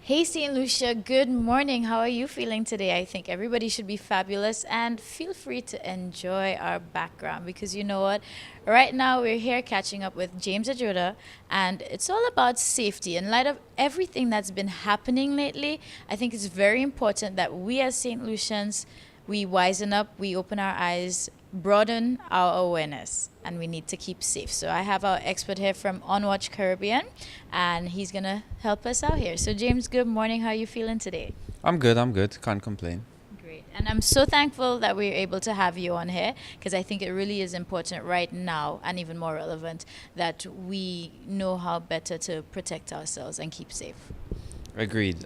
Hey, St. Lucia, good morning. How are you feeling today? I think everybody should be fabulous and feel free to enjoy our background because you know what? Right now, we're here catching up with James Ajuda, and it's all about safety. In light of everything that's been happening lately, I think it's very important that we as St. Lucians we wisen up, we open our eyes, broaden our awareness, and we need to keep safe. So I have our expert here from On Watch Caribbean, and he's gonna help us out here. So James, good morning. How are you feeling today? I'm good. I'm good. Can't complain. Great. And I'm so thankful that we're able to have you on here because I think it really is important right now and even more relevant that we know how better to protect ourselves and keep safe. Agreed.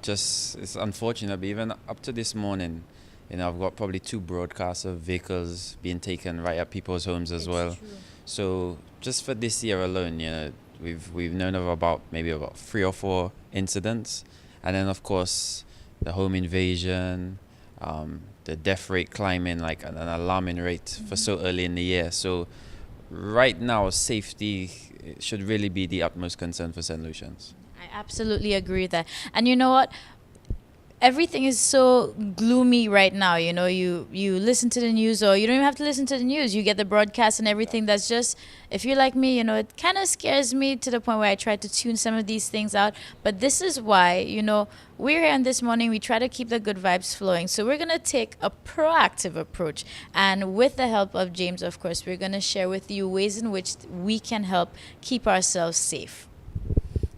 Just it's unfortunate, but even up to this morning, I've got probably two broadcasts of vehicles being taken right at people's homes as It's well. true. So just for this year alone, we've known of about maybe about 3 or 4 incidents, and then of course the home invasion, the death rate climbing like an alarming rate for so early in the year. So right now, safety should really be the utmost concern for St. Lucians. I absolutely agree with that. And you know what? Everything is so gloomy right now. You listen to the news, or you don't even have to listen to the news. You get the broadcast and everything. That's just, if you're like me, it kind of scares me to the point where I try to tune some of these things out. But this is why, we're here, and this morning we try to keep the good vibes flowing. So we're going to take a proactive approach, and with the help of James, of course, we're going to share with you ways in which we can help keep ourselves safe.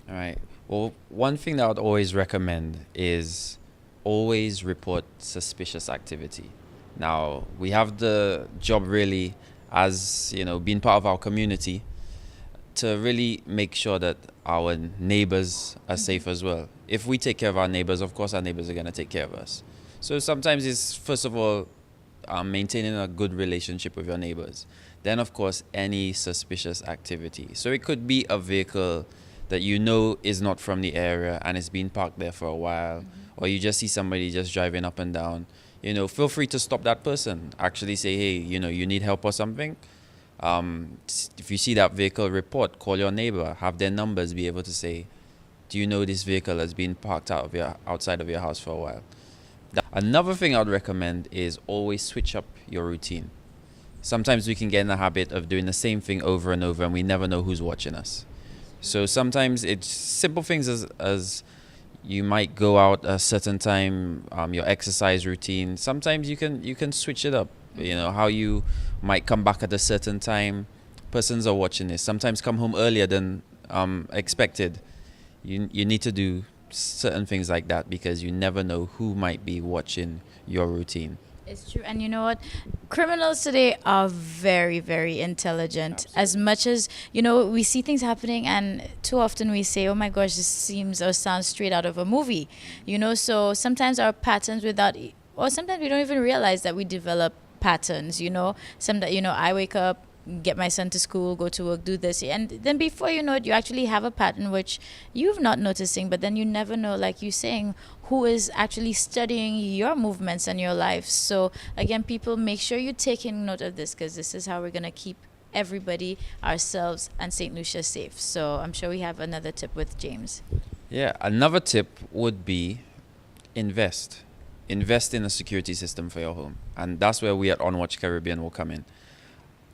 All right. Well, one thing that I would always recommend is always report suspicious activity. Now, we have the job really as, being part of our community to really make sure that our neighbors are safe as well. If we take care of our neighbors, of course, our neighbors are going to take care of us. So sometimes it's, first of all, maintaining a good relationship with your neighbors. Then, of course, any suspicious activity. So it could be a vehicle that you know is not from the area and it's been parked there for a while, or you just see somebody just driving up and down. Feel free to stop that person. Actually say, hey, you need help or something. If you see that vehicle, report, call your neighbor, have their numbers, be able to say, do you know this vehicle has been parked outside of your house for a while? Another thing I'd recommend is always switch up your routine. Sometimes we can get in the habit of doing the same thing over and over, and we never know who's watching us. So sometimes it's simple things as you might go out a certain time, your exercise routine. Sometimes you can switch it up. How you might come back at a certain time. Persons are watching this. Sometimes come home earlier than expected. You need to do certain things like that because you never know who might be watching your routine. It's true. And you know what? Criminals today are very, very intelligent. As Absolutely. much as, we see things happening, and too often we say, oh my gosh, this seems or sounds straight out of a movie. So sometimes our patterns or sometimes we don't even realize that we develop patterns. Some that, I wake up, get my son to school, go to work, do this. And then before you know it, you actually have a pattern which you've not noticing, but then you never know, like you saying, who is actually studying your movements and your life. So again, people, make sure you're taking note of this because this is how we're going to keep everybody, ourselves, and St. Lucia safe. So I'm sure we have another tip with James. Yeah, another tip would be invest. Invest in a security system for your home. And that's where we at On Watch Caribbean will come in.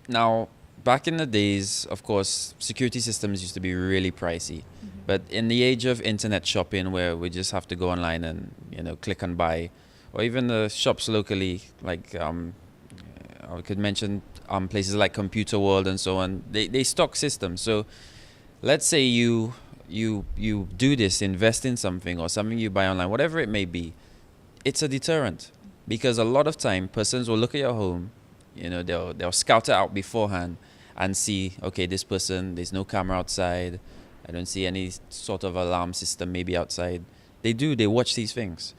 Now, back in the days, of course, security systems used to be really pricey. But in the age of internet shopping, where we just have to go online and click and buy, or even the shops locally, like I could mention places like Computer World and so on. They stock systems. So let's say you do this, invest in something or something you buy online, whatever it may be. It's a deterrent because a lot of time persons will look at your home, they'll scout it out beforehand and see, okay, this person, there's no camera outside, I don't see any sort of alarm system maybe outside. They watch these things.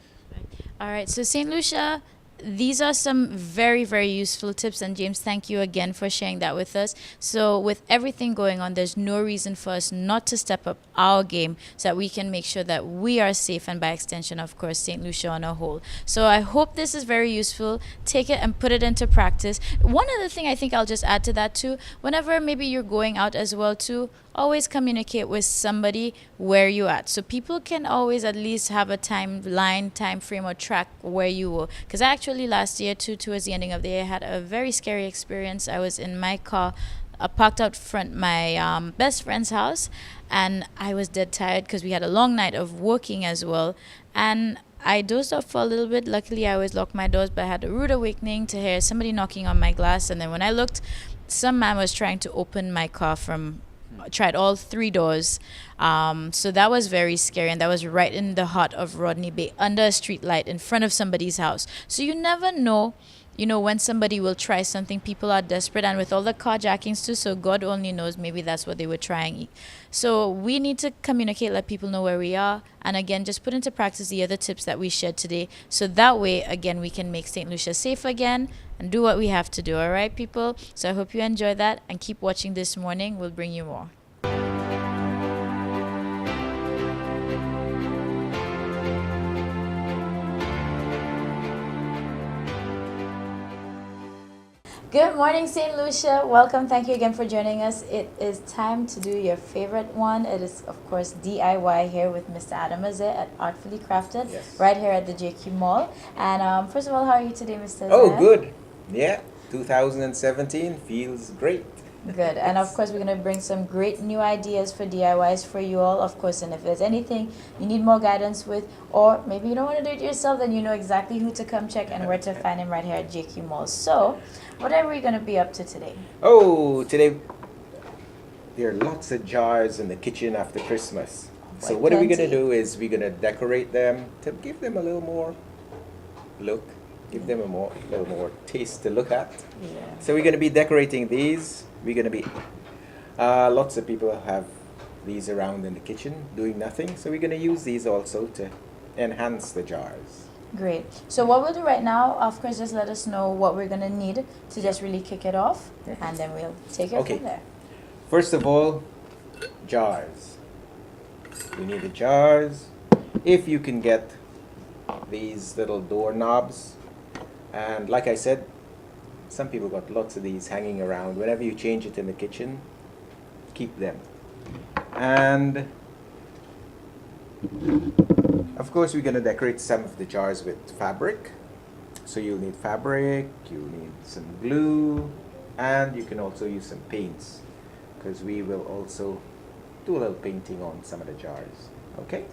All right. So St. Lucia, these are some very, very useful tips. And James, thank you again for sharing that with us. So, with everything going on, there's no reason for us not to step up our game so that we can make sure that we are safe and, by extension, of course, St. Lucia on a whole. So, I hope this is very useful. Take it and put it into practice. One other thing I think I'll just add to that, too, whenever maybe you're going out as well, too, always communicate with somebody where you at, so people can always at least have a timeline, time frame, or track where you were. Because actually last year too, towards the ending of the year, I had a very scary experience. I was in my car, parked out front my best friend's house, and I was dead tired because we had a long night of working as well, and I dozed off for a little bit. Luckily, I always lock my doors, but I had a rude awakening to hear somebody knocking on my glass. And then when I looked, some man was trying to open my car from, tried all three doors. So that was very scary. And that was right in the heart of Rodney Bay, under a street light in front of somebody's house. So you never know, when somebody will try something. People are desperate, and with all the carjackings too, so God only knows, maybe that's what they were trying. So we need to communicate, let people know where we are, and again, just put into practice the other tips that we shared today. So that way, again, we can make St. Lucia safe again and do what we have to do. All right, people? So I hope you enjoy that, and keep watching This Morning. We'll bring you more. Good morning, St. Lucia. Welcome. Thank you again for joining us. It is time to do your favorite one. It is, of course, DIY here with Mr. Adam Azeh at Artfully Crafted, Yes. right here at the JQ Mall. And first of all, how are you today, Mr. Azeh? Oh, good. Yeah, 2017 feels great. Good. And of course, we're going to bring some great new ideas for DIYs for you all, of course. And if there's anything you need more guidance with, or maybe you don't want to do it yourself, then you know exactly who to come check and where to find him, right here at JQ Mall. So, what are we going to be up to today? Oh, today there are lots of jars in the kitchen after Christmas. So Boy, what are we going to plenty. do is we're going to decorate them to give them a little more look, give them a little more taste to look at. Yeah. So we're going to be decorating these. We're going to be, lots of people have these around in the kitchen doing nothing. So we're going to use these also to enhance the jars. Great. So what we'll do right now, of course, just let us know what we're going to need to just really kick it off, and then we'll take it Okay. from there. First of all, jars. We need the jars. If you can get these little door knobs, and like I said, some people got lots of these hanging around. Whenever you change it in the kitchen, keep them. And of course, we're going to decorate some of the jars with fabric. So you'll need fabric, you'll need some glue, and you can also use some paints, because we will also do a little painting on some of the jars. Okay?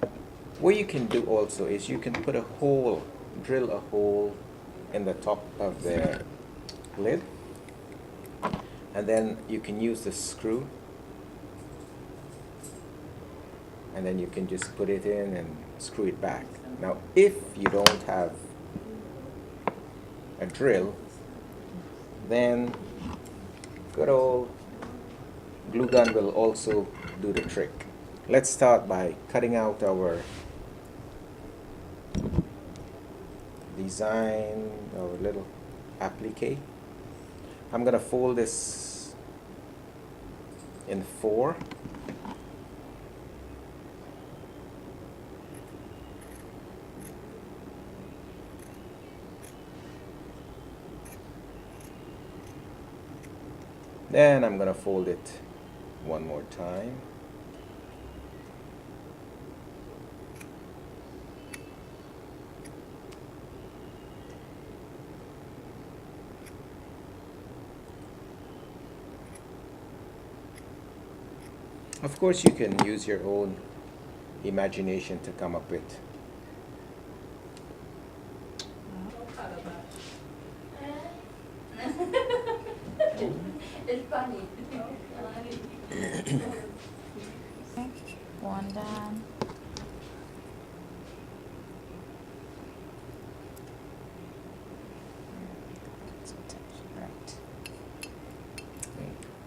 What you can do also is you can put a hole, drill a hole in the top of the lid, and then you can use the screw, and then you can just put it in and screw it back. Now, if you don't have a drill, then good old glue gun will also do the trick. Let's start by cutting out our design, our little applique. I'm gonna fold this in 4. Then I'm gonna fold it one more time. Of course, you can use your own imagination to come up with. One down. Right.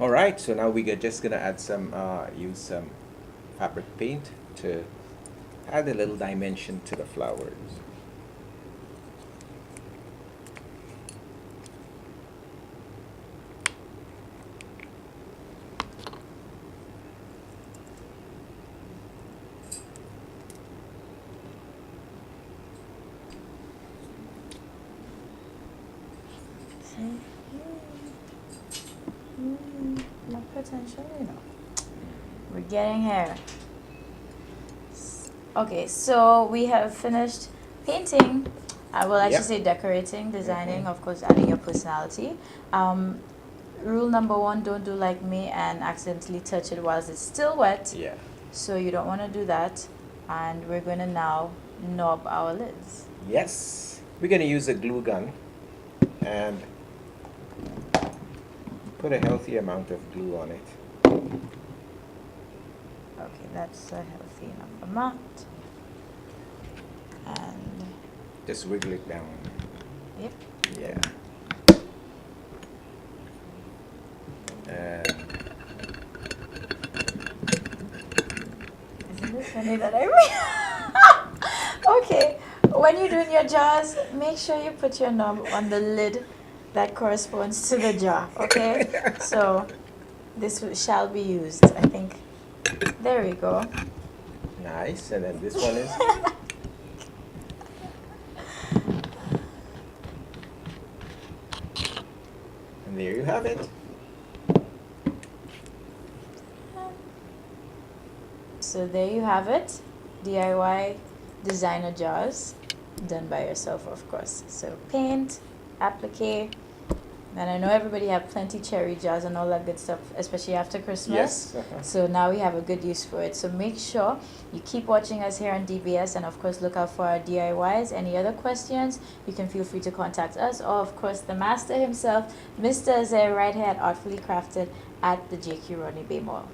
All right, so now we're just gonna add some, use some fabric paint to add a little dimension to the flowers. More potential, you know. We're getting here. Okay, so we have finished painting. I will actually Yep. say decorating, designing, Mhm. of course, adding your personality. Rule number one: don't do like me and accidentally touch it whilst it's still wet. Yeah. So you don't want to do that. And we're going to now knob our lids. Yes. We're going to use a glue gun and put a healthy amount of glue on it. Okay, that's a healthy enough amount. And Just wiggle it down. yep. Yeah. And Isn't this funny that I Okay, when you're doing your jars, make sure you put your knob on the lid that corresponds to the jar, okay? So this shall be used, I think. There we go. nice. And then this one is. And there you have it. So there you have it. DIY designer jars done by yourself, of course. So paint, applique, and I know everybody have plenty cherry jars and all that good stuff, especially after Christmas. Yes. So now we have a good use for it. So make sure you keep watching us here on DBS, and of course look out for our DIYs. Any other questions, you can feel free to contact us, or of course the master himself, Mr. Azay, right here at Artfully Crafted at the JQ Rodney Bay Mall.